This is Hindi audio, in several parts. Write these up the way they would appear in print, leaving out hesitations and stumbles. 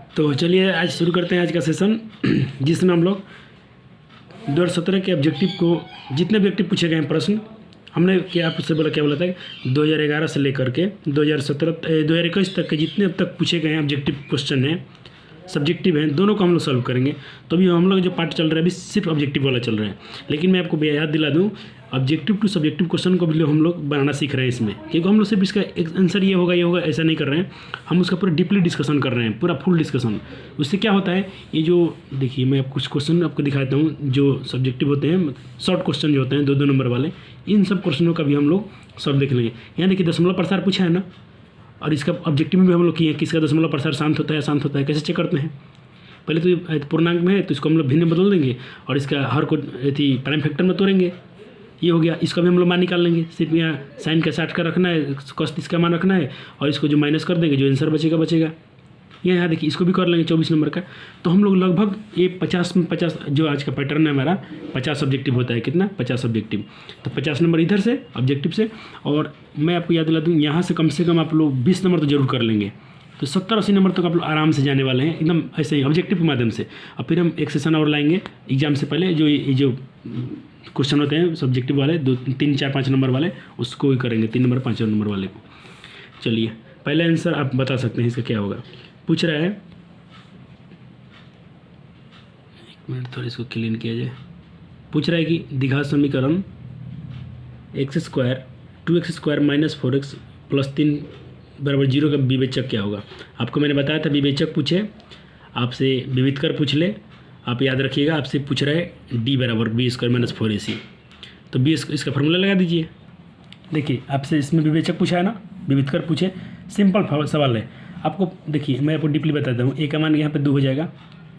तो चलिए आज शुरू करते हैं आज का सेशन जिसमें हम लोग 2017 के ऑब्जेक्टिव को जितने भी ऑब्जेक्टिव पूछे गए हैं प्रश्न हमने क्या आपसे क्या बोला था 2011 से लेकर के 2021 तक के जितने अब तक पूछे गए हैं ऑब्जेक्टिव क्वेश्चन हैं सब्जेक्टिव हैं दोनों को हम लोग सॉल्व करेंगे। तो अभी हम लोग जो पार्ट चल रहा है अभी सिर्फ ऑब्जेक्टिव वाला चल रहा है, लेकिन मैं आपको याद दिला दूं ऑब्जेक्टिव टू सब्जेक्टिव क्वेश्चन को भी हम लोग बनाना सीख रहे हैं इसमें, क्योंकि हम लोग सिर्फ इसका एक आंसर ये होगा ऐसा नहीं कर रहे हैं, हम उसका पूरा डीपली डिस्कशन कर रहे हैं, पूरा फुल डिस्कशन। उससे क्या होता है ये जो देखिए मैं कुछ क्वेश्चन आपको दिखाता हूँ जो सब्जेक्टिव होते हैं शॉर्ट क्वेश्चन जो होते हैं 2-2 नंबर वाले, इन सब क्वेश्चनों का भी हम लोग सॉल्व देख लेंगे। यहाँ देखिए दशमलव प्रसार पूछा है ना, और इसका ऑब्जेक्टिव में भी हम लोग किए हैं किसका दशमलव प्रसार शांत होता है कैसे चेक करते हैं। पहले तो ये पूर्णांक में है तो इसको हम लोग भिन्न में बदल देंगे और इसका हर को प्राइम फैक्टर में तोड़ेंगे, ये हो गया। इसका भी हम लोग मान निकाल लेंगे, सिर्फ यहाँ साइन का 60 का रखना है, कॉस 30 का मान रखना है और इसको जो माइनस कर देंगे जो आंसर बचेगा। यहाँ देखिए इसको भी कर लेंगे 24 नंबर का। तो हम लोग लगभग ये 50 में 50 जो आज का पैटर्न है हमारा 50 ऑब्जेक्टिव होता है, कितना 50 ऑब्जेक्टिव। तो 50 नंबर इधर से ऑब्जेक्टिव से, और मैं आपको याद दिला दूँ यहाँ से कम आप लोग 20 नंबर तो जरूर कर लेंगे। तो 70-80 नंबर तक आप लोग आराम से जाने वाले हैं एकदम ऐसे ही ऑब्जेक्टिव के माध्यम से। और फिर हम एक सेशन और लाएंगे एग्जाम से पहले जो क्वेश्चन होते हैं सब्जेक्टिव वाले 2, 3, 4, 5 नंबर वाले उसको ही करेंगे, 3 नंबर 5 नंबर वाले को। चलिए पहले आंसर आप बता सकते हैं इसका क्या होगा। पूछ रहा है, एक मिनट थोड़ा इसको क्लीन किया जाए। पूछ रहा है कि द्विघात समीकरण x² 2x² - 4x + 3 = 0 का विवेचक क्या होगा। आपको मैंने बताया था विवेचक पूछे आपसे विविधकर पूछ ले, आप याद रखिएगा। आपसे पूछ रहा है d = b² - 4ac, तो b इसका फॉर्मूला लगा दीजिए। देखिए आपसे इसमें विवेचक पूछा है ना, विविधकर पूछे, सिंपल सवाल है। आपको देखिए मैं आपको डीपली बताता हूँ। a का मान यहाँ पे 2 हो जाएगा,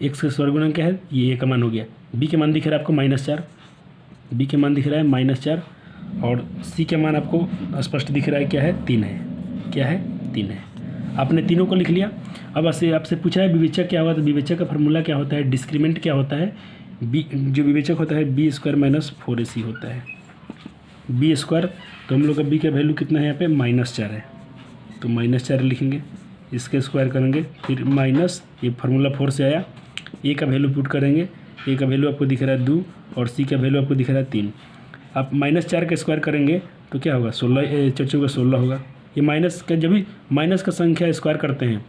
x का स्क्वायर गुणन क्या है ये a का मान हो गया, b के मान दिख रहा है आपको -4, b के मान दिख रहा है -4 और c के मान आपको स्पष्ट दिख रहा है क्या है 3 है, क्या है 3 है। आपने तीनों को लिख लिया। अब आपसे पूछा है विवेचक क्या होगा, तो विवेचक का फार्मूला क्या होता है, डिस्क्रीमेंट क्या होता है, जो विवेचक होता है b² - 4ac होता है। b², तो हम लोग का b का वैल्यू कितना है यहाँ पे -4 है, तो -4 लिखेंगे, इसके स्क्वायर करेंगे फिर माइनस ये फार्मूला 4 से आया, a का वैल्यू पुट करेंगे, a का वैल्यू आपको दिख रहा है 2 और c का वैल्यू आपको दिख रहा है 3। आप -4 का स्क्वायर करेंगे तो क्या होगा 16 होगा। ये माइनस का जब भी माइनस का संख्या स्क्वायर करते हैं,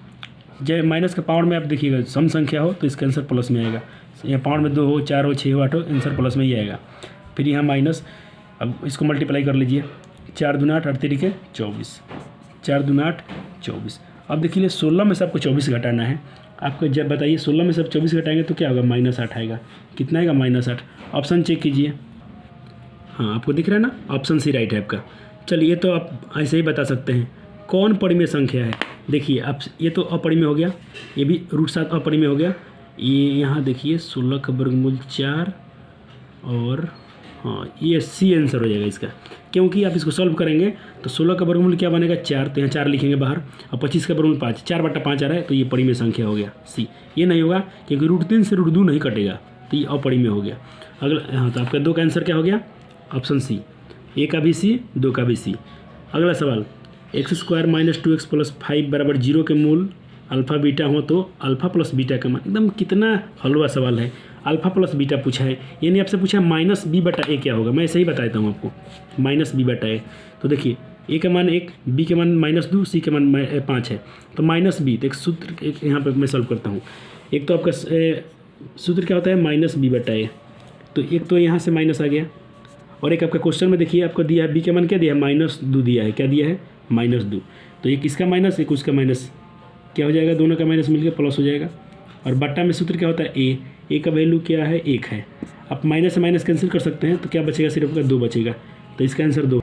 जब माइनस के पावर में आप देखिएगा सम संख्या हो तो इसका आंसर प्लस में आएगा, यहाँ पावर में 2 हो 4 हो 6 हो 8 हो आंसर प्लस में ही आएगा। फिर यहाँ माइनस, अब इसको मल्टीप्लाई कर लीजिए, 4 दूना 8 8 तिरिके 24, 4 दूना 8 24। अब देखिए 16 में से आपको 24 घटाना है। आपको जब बताइए 16 में से आप 24 घटाएंगे तो क्या होगा -8 आएगा, कितना आएगा -8। ऑप्शन चेक कीजिए, हाँ आपको दिख रहा है ना, ऑप्शन सी राइट है आपका। चलिए तो आप ऐसे ही बता सकते हैं कौन परिमेय संख्या है। देखिए आप ये तो अपरिमेय हो गया, ये भी √7 अपरिमेय हो गया। ये यहाँ देखिए 16 का वर्गमूल 4 और हाँ ये सी आंसर हो जाएगा इसका, क्योंकि आप इसको सॉल्व करेंगे तो 16 का वर्गमूल क्या बनेगा 4, तो यहाँ 4 लिखेंगे बाहर, और 25 का वर्गमूल 5, 4/5 आ रहा है तो ये परिमेय संख्या हो गया सी। ये नहीं होगा क्योंकि √3 से √2 नहीं कटेगा तो ये अपरिमेय हो गया। अगला हाँ तो आपका 2 का आंसर क्या हो गया ऑप्शन सी, ए का भी सी 2 का भी सी। अगला सवाल x² - 2x + 5 = 0 के मूल अल्फ़ा बीटा हो तो अल्फ़ा प्लस बीटा का मान, एकदम कितना हलवा सवाल है। अल्फ़ा प्लस बीटा पूछा है, यानी आपसे पूछा -b/a क्या होगा, मैं ऐसे ही बताता हूँ आपको -b/a। तो देखिए a का मान 1, b के मान -2, c के मान 5 है, तो -b। तो एक सूत्र एक यहाँ पर मैं सॉल्व करता हूँ। एक तो आपका सूत्र क्या होता है -b/a, तो एक तो यहाँ से माइनस आ गया, और एक आपका क्वेश्चन में देखिए आपको दिया है b का मान क्या दिया है -2 दिया है, क्या दिया है -2। तो एक इसका माइनस एक उसका माइनस क्या हो जाएगा, दोनों का माइनस मिलकर प्लस हो जाएगा। और बट्टा में सूत्र क्या होता है a का वैल्यू क्या है 1 है। आप माइनस से माइनस कैंसिल कर सकते हैं तो क्या बचेगा, सिर्फ आपका 2 बचेगा, तो इसका आंसर 2।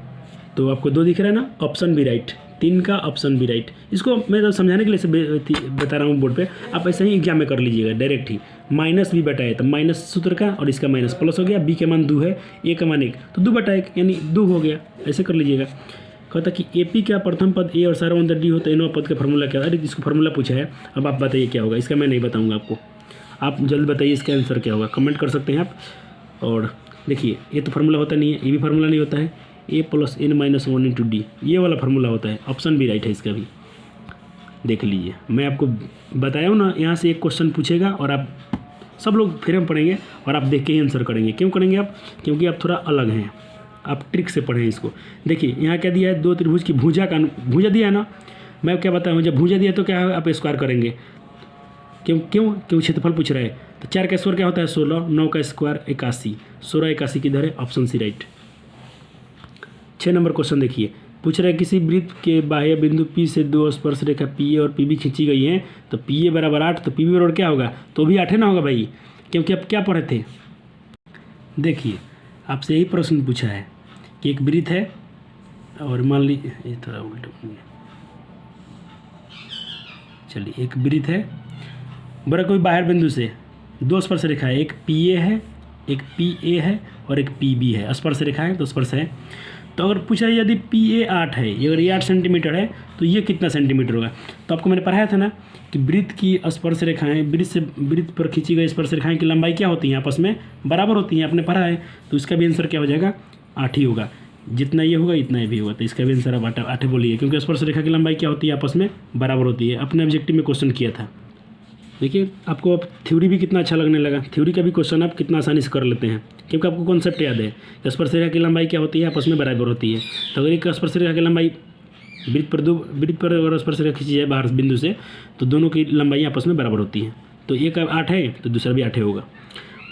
तो आपको 2 दिख रहा है ना, ऑप्शन बी राइट, 3 का ऑप्शन बी राइट। इसको मैं तो समझाने के लिए बता रहा हूँ बोर्ड पे, आप ऐसे ही एग्जाम में कर लीजिएगा डायरेक्ट ही। -b/a तो माइनस सूत्र का और इसका माइनस प्लस हो गया, b के मान 2 है, a का मान 1 तो 2/1 यानी 2 हो गया, ऐसे कर लीजिएगा। कहता कि AP का प्रथम पद a और सारा अंदर d होता है, इनों पद का फार्मूला क्या है। अरे इसको फार्मूला पूछा है, अब आप बताइए क्या होगा, इसका मैं नहीं बताऊँगा आपको, आप जल्द बताइए इसका आंसर क्या होगा, कमेंट कर सकते हैं आप। और देखिए ये तो फार्मूला होता नहीं है, ये भी फार्मूला नहीं होता है, a + n - 1 × d ये वाला फार्मूला होता है, ऑप्शन बी राइट है इसका भी। देख लीजिए, मैं आपको बताया हूँ ना, यहाँ से एक क्वेश्चन पूछेगा और आप सब लोग फिर हम पढ़ेंगे और आप देख के ही आंसर करेंगे। क्यों करेंगे आप? क्योंकि आप थोड़ा अलग हैं, आप ट्रिक से पढ़ें इसको। देखिए यहाँ क्या दिया है, दो त्रिभुज की भुजा का भुजा दिया है ना, मैं क्या बताऊँ, जब भुजा दिया तो क्या है, आप स्क्वायर करेंगे। क्यों क्षेत्रफल पूछ रहा है, तो 4 का स्क्वायर क्या होता है 16, 9 का स्क्वायर 81, 16 81 किधर है, option C right. 6 number question देखिए, पूछ रहा है किसी वृत्त के बाह्य बिंदु P से दो स्पर्श रेखा PA और PB खींची गई है, तो PA बराबर 8, तो PB बराबर क्या होगा, तो भी 8 ना होगा भाई, क्योंकि आप क्या पढ़े थे। देखिए आपसे यही प्रश्न पूछा है कि एक वृत्त है और मान लीजिए ये थोड़ा उल्टा हो गया, चलिए एक वृत्त है, बड़ा कोई बाहर बिंदु से दो स्पर्श रेखा है, एक PA है, एक PA है और एक PB है, स्पर्श रेखा है तो स्पर्श है। तो अगर पूछा यदि PA 8 है, अगर ये 8 सेंटीमीटर है तो ये कितना सेंटीमीटर होगा, तो आपको मैंने पढ़ाया था ना कि वृत्त की स्पर्श रेखाएं, वृत्त पर खींची गई स्पर्श रेखाएं की लंबाई क्या होती है, आपस में बराबर होती हैं, आपने पढ़ा है। तो इसका भी आंसर क्या हो जाएगा, 8 ही होगा, जितना ये होगा इतना ये भी होगा, तो इसका भी आंसर आप 8 बोलिए, क्योंकि स्पर्श रेखा की लंबाई क्या होती है, आपस में बराबर होती है। अपने ऑब्जेक्टिव में क्वेश्चन किया था। देखिए आपको अब थ्योरी भी कितना अच्छा लगने लगा, थ्योरी का भी क्वेश्चन आप कितना आसानी से कर लेते हैं, क्योंकि आपको कॉन्सेप्ट याद है। स्पर्श रेखा की लंबाई क्या होती है, आपस में बराबर होती है। तो अगर एक स्पर्श रेखा की लंबाई वृत्त पर अगर स्पर्श रेखा खींची जाए बाहर बिंदु से, तो दोनों की लंबाई आपस में बराबर होती है। तो एक 8 है तो दूसरा भी 8 होगा।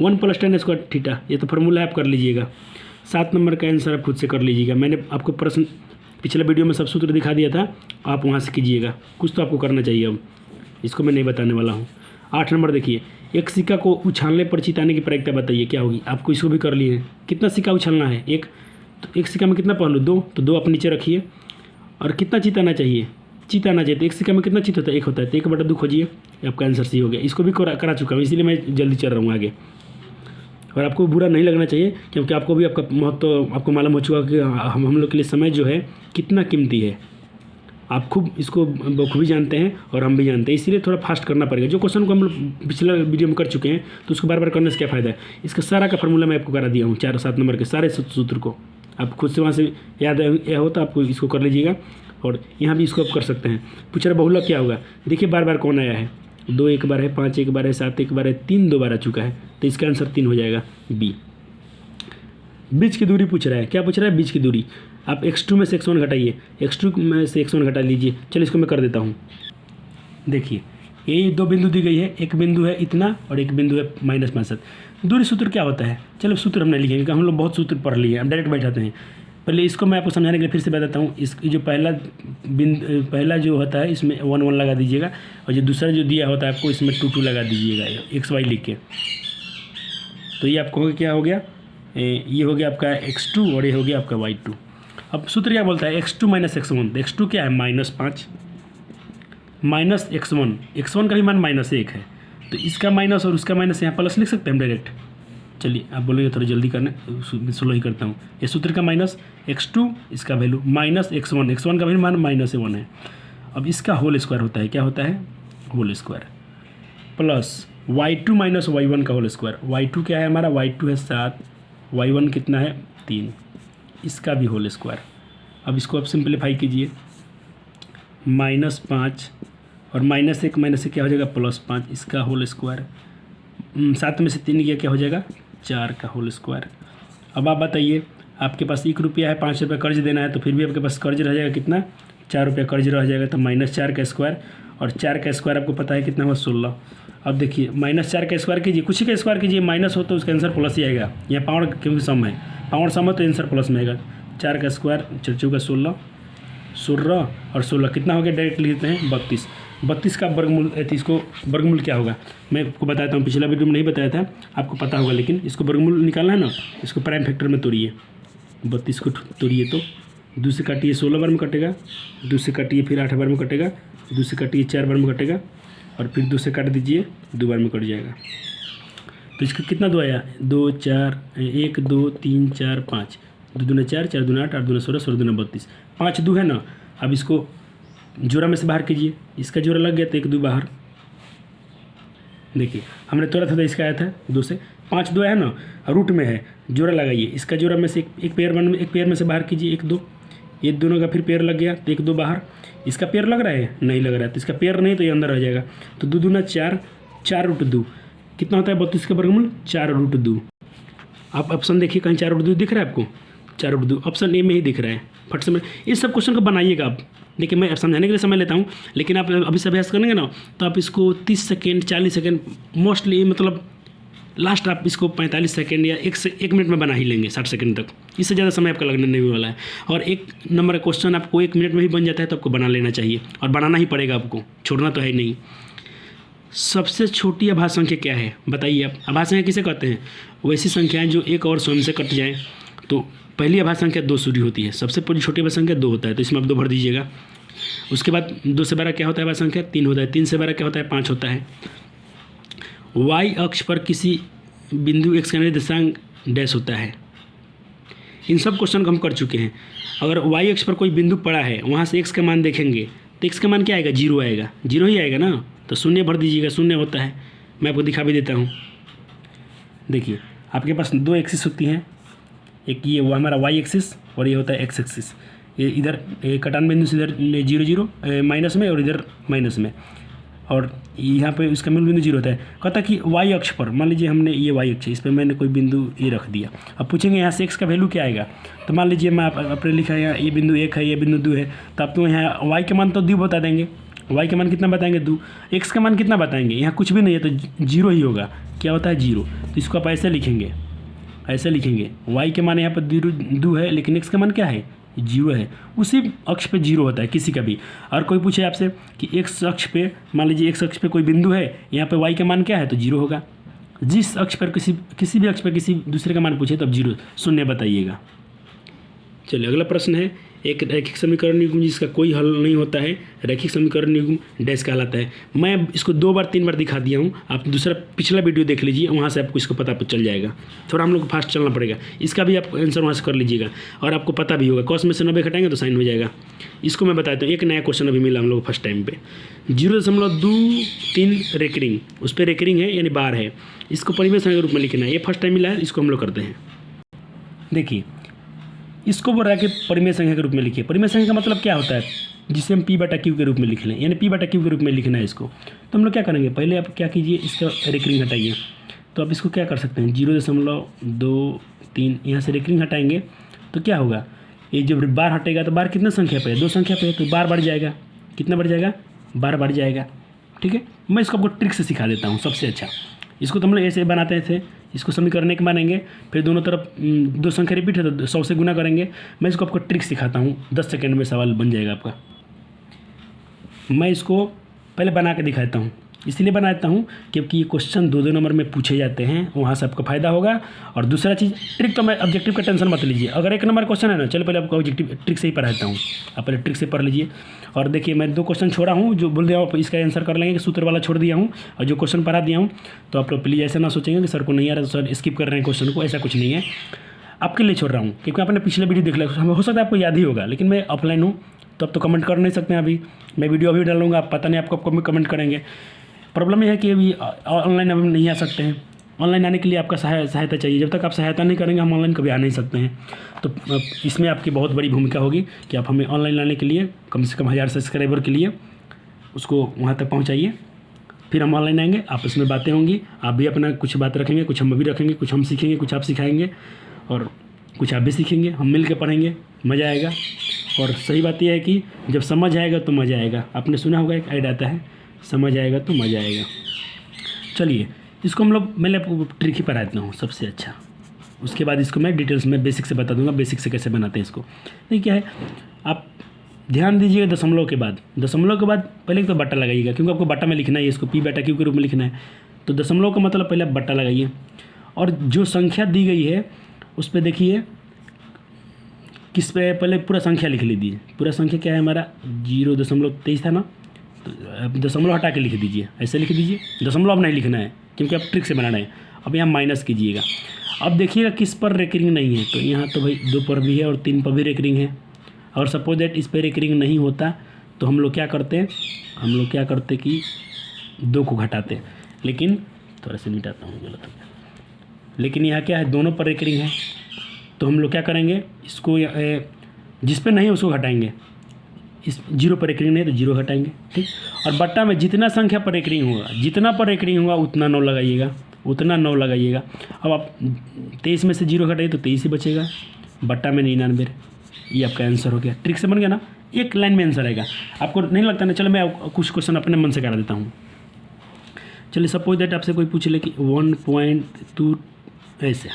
1 + tan स्क्वायर थीटा, ये तो फॉर्मूला आप कर लीजिएगा। 7 नंबर का आंसर आप खुद से कर लीजिएगा। मैंने आपको प्रश्न पिछले वीडियो में सब सूत्र दिखा दिया था, आप वहाँ से कीजिएगा, कुछ तो आपको करना चाहिए। अब इसको मैं नहीं बताने वाला हूँ। 8 नंबर देखिए, एक सिक्का को उछालने पर चिताने की प्रायिकता बताइए क्या होगी। आपको इसको भी कर लिए, कितना सिक्का उछालना है, एक, तो एक सिक्का में कितना पहलू, 2, तो 2 आप नीचे रखिए। और कितना चिताना चाहिए, तो एक सिक्का में कितना चित होता है, 1 होता है, तो 1/2 खोजिए, आपका आंसर सी हो गया। इसको भी करा चुका हूँ, इसीलिए मैं जल्दी चल रहा हूँ आगे। और आपको बुरा नहीं लगना चाहिए, क्योंकि आपको भी आपका महत्व आपको मालूम हो चुका कि हम लोग के लिए समय जो है कितना कीमती है। आप खूब इसको बखूबी जानते हैं और हम भी जानते हैं, इसीलिए थोड़ा फास्ट करना पड़ेगा। जो क्वेश्चन को हम लोग पिछले वीडियो में कर चुके हैं, तो उसको बार बार करने से क्या फ़ायदा है। इसका सारा का फॉर्मूला मैं आपको करा दिया हूँ, 4 7 नंबर के सारे सूत्र को आप खुद से वहाँ से याद हो तो आपको इसको कर लीजिएगा। और यहाँ भी इसको आप कर सकते हैं। पूछ रहा बहुलक क्या होगा, देखिए बार बार कौन आया है, 2 एक बार है, 5 एक बार है, 7 एक बार है, 3 2 बार आ चुका है, तो इसका आंसर 3 हो जाएगा बी। बीच की दूरी पूछ रहा है, क्या पूछ रहा है, बीच की दूरी। आप x2 में से x1 घटाइए, x2 में से x1 घटा लीजिए। चलिए इसको मैं कर देता हूँ। देखिए ये 2 बिंदु दी गई है, एक बिंदु है इतना और एक बिंदु है -65। दूरी सूत्र क्या होता है, चलो सूत्र हमने लिखे, क्योंकि हम लोग बहुत सूत्र पढ़ लिए, हम डायरेक्ट बैठाते हैं। पहले इसको मैं आपको समझाने के लिए फिर से बताता हूँ। इसकी जो पहला जो होता है इसमें 1 1 लगा दीजिएगा, और जो दूसरा जो दिया होता है आपको इसमें 2 2 लगा दीजिएगा, XY लिख के। तो ये आपको क्या हो गया, ये हो गया आपका x2 और ये हो गया आपका y2। अब सूत्र क्या बोलता है, x2 - x1, तो x2 क्या है -5 माइनस x1 का भी मान -1 है, तो इसका माइनस और उसका माइनस यहाँ प्लस लिख सकते हैं हम डायरेक्ट। चलिए आप बोलेंगे थोड़ा जल्दी करने, स्लो ही करता हूँ। ये सूत्र का माइनस x2, इसका वैल्यू -x1 का भी मान -1 है। अब इसका होल स्क्वायर होता है, क्या होता है, whole square, plus y2 - y1 का होल स्क्वायर। y2 क्या है हमारा, y2 है 7, y1 कितना है 3, इसका भी होल स्क्वायर। अब इसको आप सिंप्लीफाई कीजिए, -5 और -1 से क्या हो जाएगा +5, इसका होल स्क्वायर। 7 में से 3 गया क्या हो जाएगा 4 का होल स्क्वायर। अब आप बताइए, आपके पास 1 रुपया है, 5 रुपये कर्ज देना है, तो फिर भी आपके पास कर्ज रह जाएगा कितना, 4 रुपया कर्ज रह जाएगा, तो -4 का स्क्वायर, और 4 का स्क्वायर आपको पता है कितना हुआ 16। अब देखिए -4 का स्क्वायर कीजिए, कुछ ही का स्क्वायर कीजिए, माइनस हो तो उसका आंसर प्लस ही आएगा। यहाँ पावर क्योंकि सम है, पावर सम है तो आंसर प्लस में आएगा। 4 का स्क्वायर 4 का 16 और 16 कितना हो गया, डायरेक्ट लिखते हैं 32 का वर्गमूल। इसको वर्गमूल क्या होगा मैं आपको बताता हूँ, पिछला वीडियो में नहीं बताया था, आपको पता होगा, लेकिन इसको वर्गमूल निकालना है ना, इसको प्राइम फैक्टर में तोड़िए। 32 को तोड़िए तो 2 से काटिए 16 बार में कटेगा, 2 से काटिए फिर 8 बार में कटेगा, 2 से काटिए 4 बार में कटेगा, और फिर 2 से काट दीजिए 2 बार में कट जाएगा। तो इसका कितना 2 आया, 2 4 1 2 3 4 5, 2 दूना 4, 4 दूना 8, 8 दूना 16, 16 दूना 32, 5 2 है ना। अब इसको जोड़ा में से बाहर कीजिए, इसका जोड़ा लग गया तो 1 2 बाहर। देखिए हमने तोड़ा था तो इसका आया था 2 से, 5 2 है ना, रूट में है, जोड़ा लगाइए, इसका जोड़ा में से एक पेयर में से बाहर कीजिए, 1 2, ये दोनों का फिर पेयर लग गया तो 1 2 बाहर, इसका पेयर लग रहा है नहीं लग रहा है, तो इसका पेयर नहीं तो ये अंदर रह जाएगा। तो 2 दूना 4, 4√2 कितना होता है 32 का वर्गमूल 4√2। आप ऑप्शन देखिए कहीं 4√2 दिख रहा है आपको, 4√2 ऑप्शन ए में ही दिख रहा है। फट से इस सब क्वेश्चन को बनाइएगा आप। देखिए मैं समझाने के लिए समय लेता हूँ, लेकिन आप अभी से अभ्यास करेंगे ना तो आप इसको 30 सेकेंड 40 सेकेंड मोस्टली मतलब लास्ट आप इसको 45 सेकेंड या 1 मिनट में बना ही लेंगे 60 सेकेंड तक, इससे ज़्यादा समय आपका लगने नहीं वाला है। और 1 नंबर का क्वेश्चन आपको 1 मिनट में ही बन जाता है तो आपको बना लेना चाहिए, और बनाना ही पड़ेगा आपको, छोड़ना तो है ही नहीं। सबसे छोटी अभाज्य संख्या क्या है बताइए आप? अभाज्य संख्या किसे कहते हैं? वैसी संख्याएं जो एक और स्वयं से कट जाएँ। तो पहली अभाज्य संख्या 2 शुरू होती है, सबसे छोटी अभाज्य संख्या 2 होता है, तो इसमें आप 2 भर दीजिएगा। उसके बाद 2 से 12 क्या होता है अभाज्य संख्या? 3 होता है। 3 से 12 क्या होता है? 5 होता है। y अक्ष पर किसी बिंदु x का निर्देशांक डैश होता है। इन सब क्वेश्चन को हम कर चुके हैं। अगर y अक्ष पर कोई बिंदु पड़ा है, वहाँ से x का मान देखेंगे तो x का मान क्या आएगा? 0 आएगा, 0 ही आएगा ना, तो 0 भर दीजिएगा, 0 होता है। मैं आपको दिखा भी देता हूँ। देखिए आपके पास 2 एक्सिस होती हैं, एक ये वो हमारा y एक्सिस और ये होता है x एक्सिस। ये इधर कटान बिंदु से इधर 0 0 माइनस में और इधर माइनस में, और यहाँ पे उसका मूल बिंदु 0 होता है। कहता कि y अक्ष पर मान लीजिए हमने ये y अक्ष इस पर मैंने कोई बिंदु ये रख दिया। अब पूछेंगे यहाँ से x का वैल्यू क्या आएगा, तो मान लीजिए मैं आपने लिखा है यहाँ ये बिंदु 1 है, ये बिंदु 2 है, तो आप तो यहाँ y के मान तो 2 बता देंगे। y के मान कितना बताएंगे? 2। x का मान कितना बताएंगे? यहाँ कुछ भी नहीं है तो 0 ही होगा। क्या होता है? 0। तो इसको आप ऐसे लिखेंगे, ऐसे लिखेंगे y के मान यहाँ पर 2 है, लेकिन x का मान क्या है? 0 है। उसी अक्ष पे 0 होता है किसी का भी। और कोई पूछे आपसे कि x अक्ष पे मान लीजिए x अक्ष पे कोई बिंदु है, यहाँ पे y का मान क्या है? तो 0 होगा। जिस अक्ष पर किसी भी अक्ष पर किसी दूसरे का मान पूछे तो अब 0 0 बताइएगा। चलिए अगला प्रश्न है, एक रैखिक समीकरण युग्म जिसका कोई हल नहीं होता है रैखिक समीकरण युग्म डैश कहलाता है। मैं इसको 2 बार 3 बार दिखा दिया हूँ, आप दूसरा पिछला वीडियो देख लीजिए, वहाँ से आपको इसको पता चल जाएगा। थोड़ा हम लोग को फास्ट चलना पड़ेगा, इसका भी आप आंसर वहाँ से कर लीजिएगा और आपको पता भी होगा। कॉस में से 90 घटाएंगे तो साइन हो जाएगा। इसको मैं बताता हूँ, एक नया क्वेश्चन अभी मिला हम लोग फर्स्ट टाइम पे, 0.23 रेकरिंग, उस पर रेकरिंग है यानी बार है, इसको परिमेय संख्या के रूप में लिखना है। ये फर्स्ट टाइम मिला है, इसको हम लोग करते हैं। देखिए इसको बोल रहा है कि परिमेय संख्या के रूप में लिखिए। परिमेय संख्या का मतलब क्या होता है? जिसे हम p/q के रूप में लिख लें, यानी p/q के रूप में लिखना है इसको। तो हम लोग क्या करेंगे, पहले आप क्या कीजिए, इसका रेकरिंग हटाइए। तो आप इसको क्या कर सकते हैं, 0.23 यहाँ से रेकरिंग हटाएंगे तो क्या होगा, ये जब बार हटेगा तो बार कितना संख्या पे है? 2 संख्या पे है, तो बार बढ़ जाएगा। कितना बढ़ जाएगा? बार बढ़ जाएगा। ठीक है, मैं इसको आपको ट्रिक से सिखा देता हूँ सबसे अच्छा। इसको तो हम लोग ऐसे बनाते थे, इसको समीकरण एक मानेंगे, फिर दोनों तरफ 2 संख्या रिपीट है तो 100 से गुना करेंगे। मैं इसको आपको ट्रिक सिखाता हूँ, 10 सेकेंड में सवाल बन जाएगा आपका। मैं इसको पहले बना के दिखाता हूँ, इसलिए बनाता हूँ क्योंकि ये क्वेश्चन 2 नंबर में पूछे जाते हैं, वहाँ से आपको फ़ायदा होगा। और दूसरा चीज़ ट्रिक तो मैं ऑब्जेक्टिव का टेंशन मत लीजिए, अगर 1 नंबर क्वेश्चन है ना, चलो पहले आपको ऑब्जेक्टिव ट्रिक से ही पढ़ाता हूँ, आप पहले ट्रिक से पढ़ लीजिए। और देखिए मैं 2 क्वेश्चन छोड़ा हूँ, जो बोल दिया आप इसका आंसर कर लेंगे कि सूत्र वाला छोड़ दिया हूँ, और जो क्वेश्चन पढ़ा दिया हूँ। तो आप लोग प्लीज़ ऐसा ना सोचेंगे कि सर को नहीं आ रहा तो सर स्किप कर रहे हैं क्वेश्चन को, ऐसा कुछ नहीं है। आपके लिए छोड़ रहा हूँ क्योंकि आपने पिछले वीडियो देख लिया, हो सकता है आपको याद ही होगा, लेकिन मैं ऑफलाइन हूँ तो आप तो कमेंट कर नहीं सकते हैं। अभी मैं वीडियो अभी डालूंगा, आप पता नहीं आपको कमेंट करेंगे। प्रॉब्लम यह है कि अभी ऑनलाइन हम नहीं आ सकते हैं। ऑनलाइन आने के लिए आपका सहायता चाहिए, जब तक आप सहायता नहीं करेंगे हम ऑनलाइन कभी आ नहीं सकते हैं। तो इसमें आपकी बहुत बड़ी भूमिका होगी कि आप हमें ऑनलाइन लाने के लिए कम से कम 1000 सब्सक्राइबर के लिए उसको वहाँ तक पहुँचाइए, फिर हम ऑनलाइन आएंगे, आपस में बातें होंगी, आप भी अपना कुछ बात रखेंगे, कुछ हम भी रखेंगे, कुछ हम सीखेंगे, कुछ आप सिखाएंगे और कुछ आप भी सीखेंगे, हम मिल के पढ़ेंगे, मज़ा आएगा। और सही बात यह है कि जब समझ आएगा तो मज़ा आएगा। आपने सुना होगा एक ऐड आता है, समझ आएगा तो मज़ा आएगा। चलिए इसको हम लोग, मैं आपको ट्रिक ही पढ़ा देता हूँ सबसे अच्छा, उसके बाद इसको मैं डिटेल्स में बेसिक से बता दूंगा, बेसिक से कैसे बनाते हैं इसको। नहीं क्या है, आप ध्यान दीजिएगा दशमलव के बाद पहले तो बट्टा लगाइएगा, क्योंकि आपको बट्टा में लिखना है, इसको p/q के रूप में लिखना है। तो दशमलव का मतलब पहले आप बट्टा लगाइए, और जो संख्या दी गई है उस पर देखिए किस पे, पहले पूरा संख्या लिख लीजिए। पूरा संख्या क्या है हमारा, 0.23 था ना, तो दशमलव हटा के लिख दीजिए, ऐसे लिख दीजिए। दशमलव अब नहीं लिखना है क्योंकि आप ट्रिक से बनाना है। अब यहाँ माइनस कीजिएगा, अब देखिएगा किस पर रेकरिंग नहीं है, तो यहाँ तो भाई 2 पर भी है और 3 पर भी रेकरिंग है। और सपोज दैट इस पर रेकरिंग नहीं होता तो हम लोग क्या करते कि 2 को घटाते, लेकिन थोड़ा सा मिटाता हूँ गलत, लेकिन यहाँ क्या है, दोनों पर रेकरिंग है, तो हम लोग क्या करेंगे, इसको जिस पे नहीं उसको घटाएंगे। इस जीरो पर रेकरिंग नहीं तो जीरो घटाएंगे, ठीक। और बट्टा में जितना संख्या पर रेकरिंग होगा, जितना पर रेकरिंग होगा उतना 9 लगाइएगा, उतना 9 लगाइएगा। अब आप 23 में से जीरो घटाइए तो 23 ही बचेगा, बट्टा में 99। ये आपका आंसर हो गया। ट्रिक से बन गया ना, एक लाइन में आंसर आएगा। आपको नहीं लगता ना? चलो मैं कुछ क्वेश्चन अपने मन से करा देता हूँ। चलिए सपोज दैट आपसे कोई पूछ ले कि 1.2 ऐसे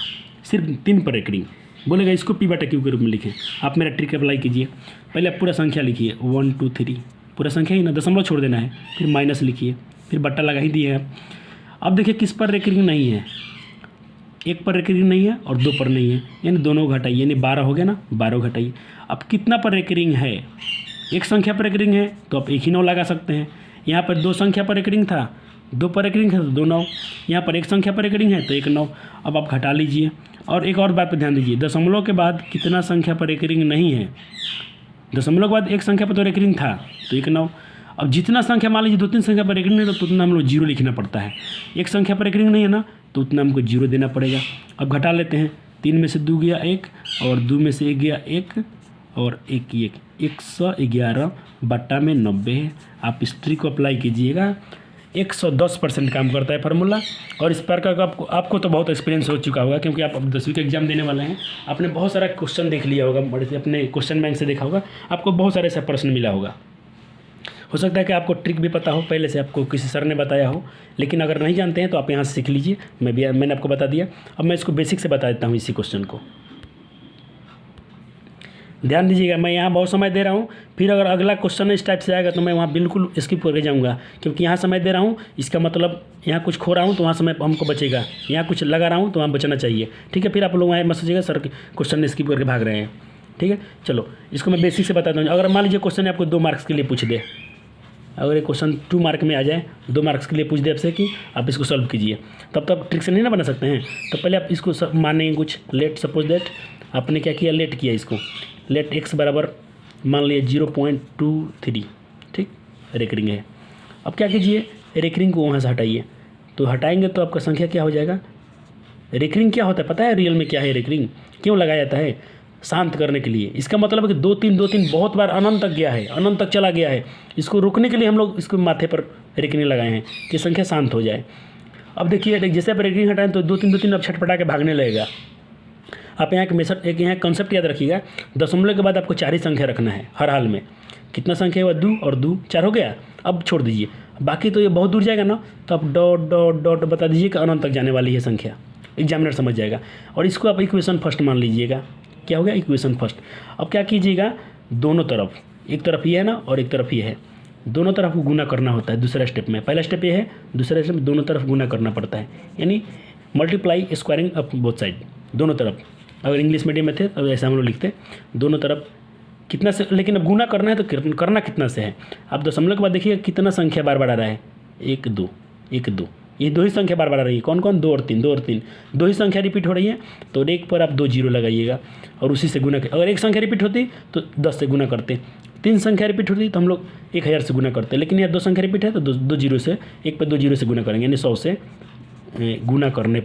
सिर्फ 3 पर रेकरिंग, बोलेगा इसको पी बटा क्यू के रूप में लिखें। आप मेरा ट्रिक अप्लाई कीजिए। पहले आप पूरा संख्या लिखिए 1 2 3, पूरा संख्या ही ना, दशमलव छोड़ देना है, फिर माइनस लिखिए, फिर बट्टा लगा ही दिए हैं। अब देखिए किस पर रेकरिंग नहीं है, 1 पर रेकरिंग नहीं है और 2 पर नहीं है, यानी दोनों घटाइए, यानी 12 हो गया ना, 12 घटाइए। अब कितना पर रेकरिंग है? एक संख्या पर रेकरिंग है तो आप एक ही 9 लगा सकते हैं। यहाँ पर 2 संख्या पर रेकरिंग था, 2 पर रेकरिंग है तो 2 9, यहाँ पर एक संख्या पर रेकरिंग है तो 1 9। अब आप घटा लीजिए। और एक और बात पर ध्यान दीजिए, दशमलव के बाद कितना संख्या पर रेकरिंग नहीं है? दशमलव के बाद एक संख्या पर तो रेकरिंग था तो 1 9। अब जितना संख्या मान लीजिए 2-3 संख्या पर रेकरिंग नहीं तो उतना हम लोग जीरो लिखना पड़ता है। एक संख्या पर रेकरिंग नहीं है ना तो उतना हमको जीरो देना पड़ेगा। अब घटा लेते हैं, 3 में से 2 गया 1 और 2 में से 1 गया 1 और 1 1, 111 बट्टा में 90 है। आप इस ट्रिक को अप्लाई कीजिएगा, 110% काम करता है फार्मूला। और इस प्रकार का आपको तो बहुत एक्सपीरियंस हो चुका होगा, क्योंकि आप अब 10वीं का एग्जाम देने वाले हैं। आपने बहुत सारा क्वेश्चन देख लिया होगा, बड़े से अपने क्वेश्चन बैंक से देखा होगा, आपको बहुत सारे ऐसा प्रश्न मिला होगा। हो सकता है कि आपको ट्रिक भी पता हो, पहले से आपको किसी सर ने बताया हो, लेकिन अगर नहीं जानते हैं तो आप यहाँ से सीख लीजिए। मैंने आपको बता दिया। अब मैं इसको बेसिक से बता देता हूँ इसी क्वेश्चन को। ध्यान दीजिएगा, मैं यहाँ बहुत समय दे रहा हूँ, फिर अगर अगला क्वेश्चन इस टाइप से आएगा तो मैं वहाँ बिल्कुल स्किप करके जाऊँगा, क्योंकि यहाँ समय दे रहा हूँ, इसका मतलब यहाँ कुछ खो रहा हूँ तो वहाँ समय हमको बचेगा, यहाँ कुछ लगा रहा हूँ तो वहाँ बचना चाहिए, ठीक है। फिर आप लोग वहाँ मत सोचिएगा सर क्वेश्चन स्किप करके भाग रहे हैं, ठीक है। चलो इसको मैं बेसिक से बताता हूँ। अगर मान लीजिए क्वेश्चन आपको 2 मार्क्स के लिए पूछ दे, अगर ये क्वेश्चन 2 मार्क में आ जाए, 2 मार्क्स के लिए पूछ दे आपसे कि आप इसको सॉल्व कीजिए, तब तो आप ट्रिक से नहीं ना बना सकते हैं। तो पहले आप इसको मानेंगे कुछ, लेट सपोज दैट आपने क्या किया, लेट किया इसको, लेट x बराबर मान लिया 0.23, ठीक, रेकरिंग है। अब क्या कीजिए, रेकरिंग को वहाँ से हटाइए, तो हटाएंगे तो आपका संख्या क्या हो जाएगा। रेकरिंग क्या होता है पता है रियल में क्या है? रेकरिंग क्यों लगाया जाता है? शांत करने के लिए। इसका मतलब है कि 2 3 2 3 बहुत बार अनंत तक गया है, अनंत तक चला गया है, इसको रोकने के लिए हम लोग इसको माथे पर रेकरिंग लगाए हैं कि संख्या शांत हो जाए। अब देखिए जैसे आप रेकरिंग हटाएं तो 2 3 2 3 अब छटपटा के भागने लगेगा। आप यहाँ एक यहाँ कंसेप्ट याद रखिएगा, दशमलव के बाद आपको 4 ही संख्या रखना है हर हाल में। कितना संख्या हुआ? 2 और 2 4 हो गया। अब छोड़ दीजिए, बाकी तो ये बहुत दूर जाएगा ना, तो आप डॉट डॉट डॉट बता दीजिए कि अनंत तक जाने वाली है संख्या, एग्जामिनर समझ जाएगा। और इसको आप इक्वेशन फर्स्ट मान लीजिएगा। क्या हो गया? Equation first. अब क्या कीजिएगा, दोनों तरफ, एक तरफ ये है ना और एक तरफ ये है, दोनों तरफ को गुना करना होता है दूसरा स्टेप में। पहला स्टेप ये है, दूसरा स्टेप में दोनों तरफ गुना करना पड़ता है, यानी multiply squaring up both side, दोनों तरफ। अगर इंग्लिश मीडियम में थे तो ऐसा हम लोग लिखते दोनों तरफ कितना से, लेकिन अब गुना करना है तो करना कितना से है। अब दशमलव के बाद देखिए कितना संख्या बार बार आ रहा है, 1 2 1 2, ये 2 ही संख्या बार बार आ रही है। कौन कौन? 2 और 3, 2 और 3, 2 ही संख्या रिपीट हो रही है, तो 1 पर आप 2 जीरो लगाइएगा और उसी से गुना। अगर एक संख्या रिपीट होती तो 10 से गुना करते, 3 संख्या रिपीट होती तो हम लोग 1000 से गुना करते, लेकिन यहाँ 2 संख्या रिपीट है तो 2 जीरो से, 1 पर 2 जीरो से गुना करेंगे, यानी 100 से गुना करने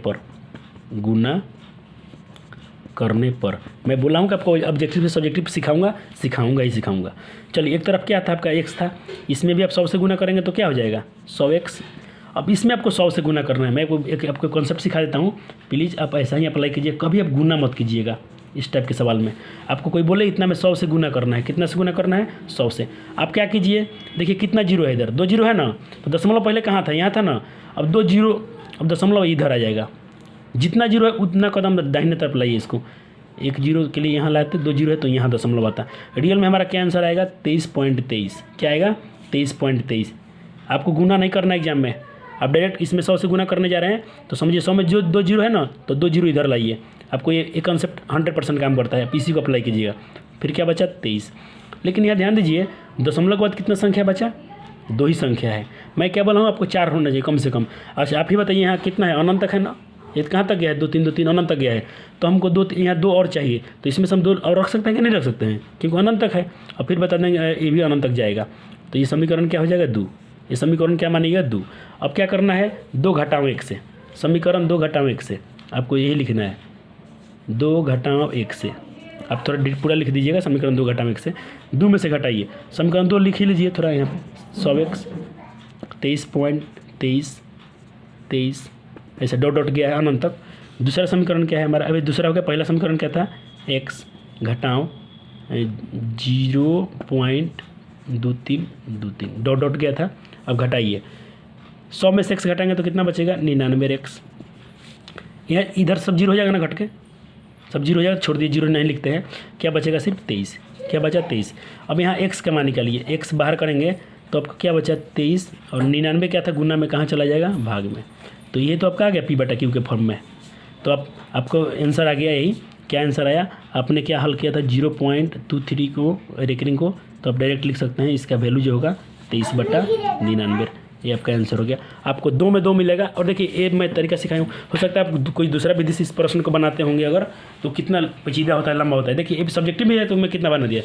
पर मैं बोला हूँ कि आपको ऑब्जेक्टिव से सब्जेक्टिव सिखाऊंगा। चलिए एक तरफ क्या था आपका x था, इसमें भी आप 100 से गुना करेंगे तो क्या हो जाएगा 100x। अब इसमें आपको 100 से गुना करना है। मैं आपको कॉन्सेप्ट सिखा देता हूँ, प्लीज़ आप ऐसा ही अप्लाई कीजिए, कभी आप गुना मत कीजिएगा। इस टाइप के सवाल में आपको कोई बोले इतना में 100 से गुना करना है, कितना से गुना करना है? 100 से। आप क्या कीजिए, देखिए कितना जीरो है इधर, 2 जीरो है ना, तो दशमलव पहले कहाँ था? यहाँ था ना। अब 2 जीरो, अब दशमलव इधर आ जाएगा, जितना जीरो है उतना कदम दाहिने तरफ लाइए इसको। 1 जीरो के लिए यहाँ लाते, 2 जीरो है तो यहाँ दशमलव आता। रियल में हमारा क्या आंसर आएगा? 23.23। क्या आएगा? 23.23। आपको गुना नहीं करना एग्जाम में, आप डायरेक्ट इसमें 100 से गुना करने जा रहे हैं, तो समझिए 100 में जो 2 जीरो है ना, तो 2 जीरो इधर लाइए। आपको ये कंसेप्ट 100% काम करता है, इसी को अप्लाई कीजिएगा। फिर क्या बचा? 23। लेकिन यहाँ ध्यान दीजिए, दशमलव के बाद कितना संख्या बचा? 2 ही संख्या है। मैं क्या बोला हूँ आपको 4 होना चाहिए कम से कम। अच्छा आप ही बताइए यहाँ कितना है? अनंत तक है ना, ये कहाँ तक गया है? 2 3 2 3 अनंत तक गया है, तो हमको 2 यहाँ 2 और चाहिए, तो इसमें से हम 2 और रख सकते हैं कि नहीं रख सकते हैं, क्योंकि अनंत तक है। और फिर बता देंगे ये भी अनंत तक जाएगा, तो ये समीकरण क्या हो जाएगा? 2। ये समीकरण क्या मानिएगा? 2। अब क्या करना है? 2 घटाओ 1 से, समीकरण 2 घटाओ 1 से आपको यही लिखना है, 2 घटाओ 1 से। आप थोड़ा पूरा लिख दीजिएगा, समीकरण 2 घटा 1 से 2 में से घटाइए, समीकरण 2 लिख ही लीजिए थोड़ा यहाँ पे 100x 23.23 ऐसे डॉट डॉट गया है अनंत तक। दूसरा समीकरण क्या है हमारा, अभी दूसरा हो गया, पहला समीकरण क्या था, x घटाओ 0.2323 डॉट डॉट गया था। अब घटाइए 100 में से x घटाएंगे तो कितना बचेगा 99x। यहाँ इधर सब जीरो हो जाएगा ना, घट के सब जीरो हो जाएगा, छोड़ दिए जीरो नहीं लिखते हैं, क्या बचेगा सिर्फ 23। क्या बचा 23। अब यहाँ x का मान निकालिए, x बाहर करेंगे तो आपका क्या बचा 23 और 99 क्या था गुना में कहाँ चला जाएगा भाग में। तो ये तो आपका आ गया P/Q के फॉर्म में। तो आपको आंसर आ गया यही। क्या आंसर आया, आपने क्या हल किया था 0.23 को रेकरिंग को, तो आप डायरेक्ट लिख सकते हैं इसका वैल्यू जो होगा 23/99। ये आपका आंसर हो गया। आपको 2 में 2 मिलेगा। और देखिए ये मैं तरीका सिखाया हूँ, हो सकता है आप कोई दूसरा विधि से इस प्रश्न को बनाते होंगे अगर, तो कितना पेचीदा होता है, लंबा होता है। देखिए ये सब्जेक्टिव में है तो मैं कितना बना दिया,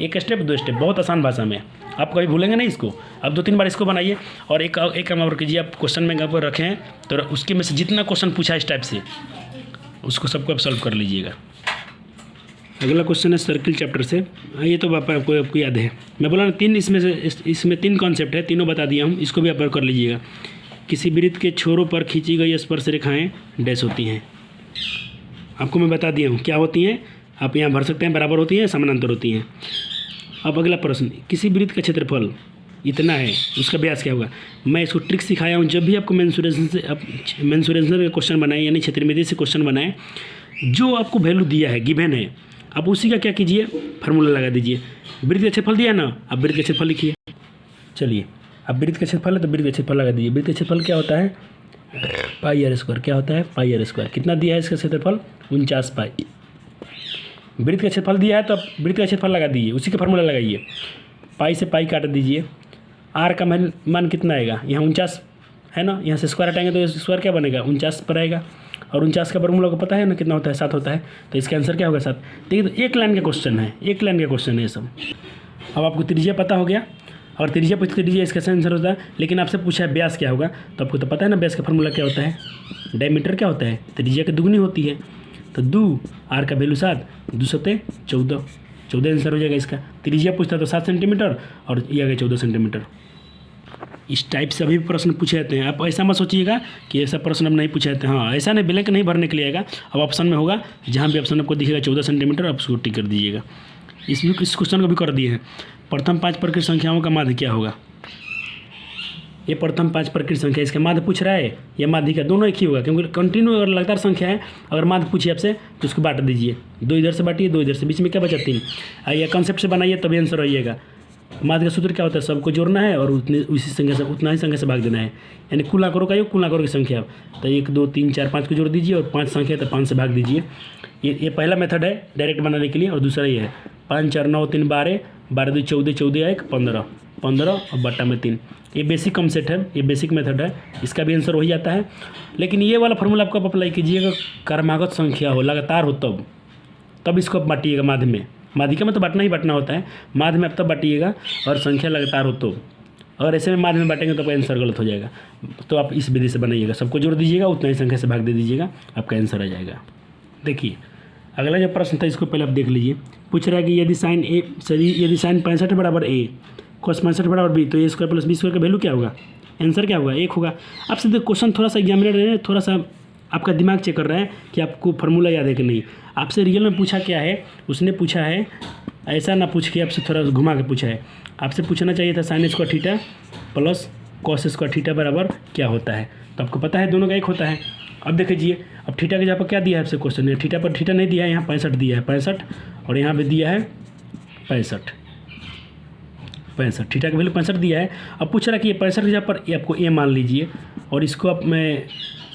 1 स्टेप 2 स्टेप, बहुत आसान भाषा में, आप कभी भूलेंगे नहीं इसको। आप 2-3 बार इसको बनाइए और एक काम और कीजिए, आप क्वेश्चन बैंक पर रखें तो उसके में से जितना क्वेश्चन पूछा इस टाइप से उसको सबको आप सॉल्व कर लीजिएगा। अगला क्वेश्चन है सर्किल चैप्टर से। ये तो आपको याद है, मैं बोला ना 3 इसमें 3 कॉन्सेप्ट है, तीनों बता दिया हूँ, इसको भी आप कर लीजिएगा। किसी वृत्त के छोरों पर खींची गई स्पर्श रेखाएं डैश होती हैं। आपको मैं बता दिया हूँ क्या होती हैं, आप यहाँ भर सकते हैं, बराबर होती हैं, समानांतर होती हैं। अब अगला प्रश्न, किसी वृत्त का क्षेत्रफल इतना है, उसका व्यास क्या होगा। मैं इसको ट्रिक सिखाया हूँ, जब भी आपको मेंसुरेशन का क्वेश्चन बनाए यानी क्षेत्रमिति से क्वेश्चन बनाए, जो आपको वैल्यू दिया है गिवन है, आप उसी का क्या कीजिए फार्मूला लगा दीजिए। वृत्त का क्षेत्रफल दिया ना, आप वृत्त का क्षेत्रफल लिखिए। चलिए अब वृत्त का क्षेत्रफल है तो वृत्त का क्षेत्रफल लगा दीजिए। वृत्त का क्षेत्रफल क्या होता है πr²। क्या होता है πr²। कितना दिया है इसका क्षेत्रफल 49 पाई। वृत्त का क्षेत्रफल दिया है तो आप वृत्त का क्षेत्रफल लगा दीजिए, उसी का फार्मूला लगाइए। पाई से पाई काट दीजिए। आर का मान कितना आएगा, यहाँ 49 है ना, यहाँ से स्क्वायर हटाएंगे तो स्क्वायर क्या बनेगा 49 पर आएगा। और 49 का वर्गमूल को पता है ना कितना होता है, 7 होता है। तो इसका आंसर क्या होगा 7। देखिए तो एक लाइन का क्वेश्चन है, एक लाइन का क्वेश्चन है ये सब। अब आपको त्रिज्या पता हो गया, और त्रिज्या पूछते त्रिज्या इसका आंसर होता है। लेकिन आपसे पूछा है व्यास क्या होगा, तो आपको तो पता है ना व्यास का फार्मूला क्या होता है, डायमीटर क्या होता है, त्रिज्या की दुगनी होती है। तो 2 आर का वैल्यू 7, 2 सते 14 आंसर हो जाएगा इसका। त्रिज्या पूछता तो 7 सेंटीमीटर और ये आ गया 14 सेंटीमीटर। इस टाइप से अभी भी प्रश्न पूछे जाते हैं। आप ऐसा मत सोचिएगा कि ऐसा प्रश्न अब नहीं पूछे जाते हैं। हाँ, ऐसा नहीं ब्लैंक नहीं भरने के लिए आएगा। अब ऑप्शन में होगा, जहाँ भी ऑप्शन आपको दिखेगा 14 सेंटीमीटर, आप उसको टिक कर दीजिएगा। इस क्वेश्चन को भी कर दिए हैं। प्रथम 5 प्रकृत संख्याओं का माध्य क्या होगा। ये प्रथम 5 प्रकृत संख्या, इसका माध्य पूछ रहा है या माध्य का, दोनों एक ही होगा, क्योंकि कंटिन्यू अगर लगातार संख्या है, अगर माध्य पूछिए आपसे तो उसको बांट दीजिए। 2 इधर से बांटिए, 2 इधर से, बीच में क्या बचा 3। आइए कंसेप्ट से बनाइए तभी आंसर आइएगा। माध्य का सूत्र क्या होता है, सबको जोड़ना है और उसी संख्या से उतना ही संख्या से भाग देना है। यानी कुल आंकड़ों का योग, कुल आंकड़ों की संख्या। तो 1 2 3 4 5 को जोड़ दीजिए और 5 संख्या तो 5 से भाग दीजिए। ये पहला मेथड है डायरेक्ट बनाने के लिए। और दूसरा ये है 5 4 9 3 12, 12 2 14, 14 1 15, 15 और बट्टा में 3। ये बेसिक कॉन्सेप्ट है, ये बेसिक मेथड है, इसका भी आंसर हो जाता है। लेकिन ये वाला फार्मूला आपको अप्लाई कीजिएगा, क्रमागत संख्या हो, लगातार हो, तब इसको आप बांटिएगा माध्य में। माध्यिका में तो बांटना ही बांटना होता है, माध्य में आप तब बांटिएगा और संख्या लगातार हो तो। अगर ऐसे में माध्य में बांटेंगे तो आपका आंसर गलत हो जाएगा। तो आप इस विधि से बनाइएगा, सबको जोड़ दीजिएगा, उतना ही संख्या से भाग दे दीजिएगा, आपका आंसर आ जाएगा। देखिए अगला जो प्रश्न था इसको पहले आप देख लीजिए। पूछ रहा है कि यदि साइन यदि साइन 65 बराबर a, cos 65 बराबर b, तो a² + b² का वैल्यू क्या होगा, आंसर क्या होगा 1 होगा। आपसे तो क्वेश्चन थोड़ा सा एग्जामिनर है, थोड़ा सा आपका दिमाग चेक कर रहा है कि आपको फार्मूला याद है कि नहीं। आपसे रियल में पूछा क्या है, उसने पूछा है ऐसा ना पूछ के आपसे थोड़ा घुमा के पूछा है। आपसे पूछना चाहिए था sine square theta plus cos square theta बराबर क्या होता है। तो आपको पता है दोनों का 1 होता है। अब देख लीजिए, अब थीटा के जगह पर क्या दिया है आपसे क्वेश्चन में, थीटा पर थीटा नहीं दिया है, यहाँ 65 दिया है 65, और यहाँ पे दिया है 65 थीटा का वैल्यू 65 दिया है। अब पूछ रहा है कि ये 65 की जगह पर ये आपको a मान लीजिए और इसको आप में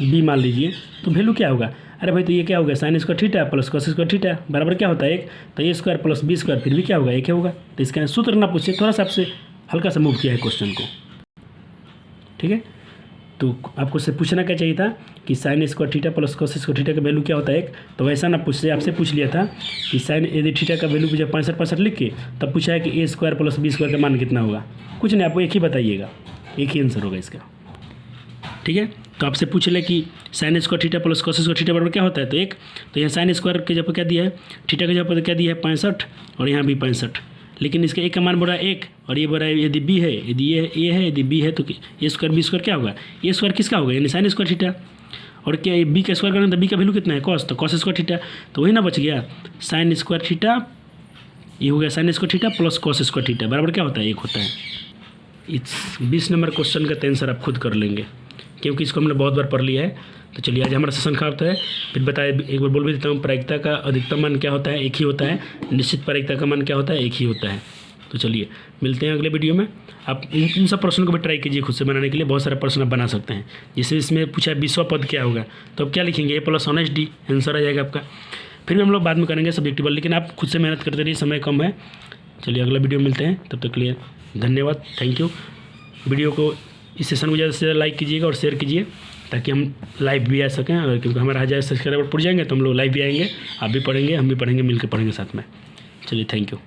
b मान लीजिए, तो वैल्यू क्या होगा। अरे भाई तो ये क्या होगा, sine square theta plus cos square theta बराबर क्या होता है 1। तो a² + b² फिर भी क्या होगा 1 होगा। तो इसका सूत्र ना पूछिए, थोड़ा सा आपसे हल्का सा मूव किया है क्वेश्चन को, ठीक है। तो आपको से पूछना क्या चाहिए था कि sine square theta plus cos square theta का वैल्यू क्या होता है 1। तो वैसा ना पूछे, आपसे पूछ लिया था कि साइन यदि थीटा का वैल्यू पूछा 65 लिख के, तब पूछा है कि a² + b² का मान कितना होगा। कुछ नहीं, आपको एक ही बताइएगा, एक ही आंसर होगा इसका। ठीक है। तो आपसे पूछ ले कि sine square theta plus cos square theta बराबर क्या होता है, तो एक, तो यहाँ साइन स्क्वायर के जगह पर क्या दिया है, थीटा के जगह पर क्या दिया है 65, और यहाँ भी 65, लेकिन इसका एक का मान बोला 1 और ये बोला यदि बी है, यदि ये है, यदि बी है तो ए स्क्वायर बी स्क्वायर क्या होगा, ए स्क्वायर किसका होगा, यानी साइन स्क्वायर थीटा, और क्या बी का स्क्वायर करेंगे तो बी का वैल्यू कितना है कॉस, तो कॉस स्क्वायर थीटा, तो वही ना बच गया साइन स्क्वायर थीटा, ये हो गया sine square theta plus cos square theta बराबर क्या होता है 1 होता है। इस 20 नंबर क्वेश्चन का आंसर आप खुद कर लेंगे क्योंकि इसको हमने बहुत बार पढ़ लिया है। तो चलिए आज हमारा सेशन खत्म है। फिर बताए एक बार बोल भी देता हूँ, प्रायिकता का अधिकतम मान क्या होता है, एक ही होता है, निश्चित प्रायिकता का मान क्या होता है, एक ही होता है। तो चलिए मिलते हैं अगले वीडियो में। आप इन सब प्रश्नों को भी ट्राई कीजिए खुद से बनाने के लिए, बहुत सारे प्रश्न आप बना सकते हैं। जैसे इसमें पूछा 20वां पद क्या होगा, तो आप क्या लिखेंगे, A plus on H D answer आ जाएगा आपका। फिर भी हम लोग बाद में करेंगे सब्जेक्टिव, लेकिन आप खुद से मेहनत करते रहिए, समय कम है। चलिए अगला वीडियो मिलते हैं, तब तक के लिए धन्यवाद, थैंक यू। वीडियो को इस सेशन को ज़्यादा से ज़्यादा लाइक कीजिएगा और शेयर कीजिए ताकि हम लाइव भी आ सकें, और क्योंकि हमारा 1000 सब्सक्राइबर पुर जाएंगे तो हम लोग लाइव भी आएंगे, आप भी पढ़ेंगे, हम भी पढ़ेंगे, मिलकर पढ़ेंगे साथ में। चलिए थैंक यू।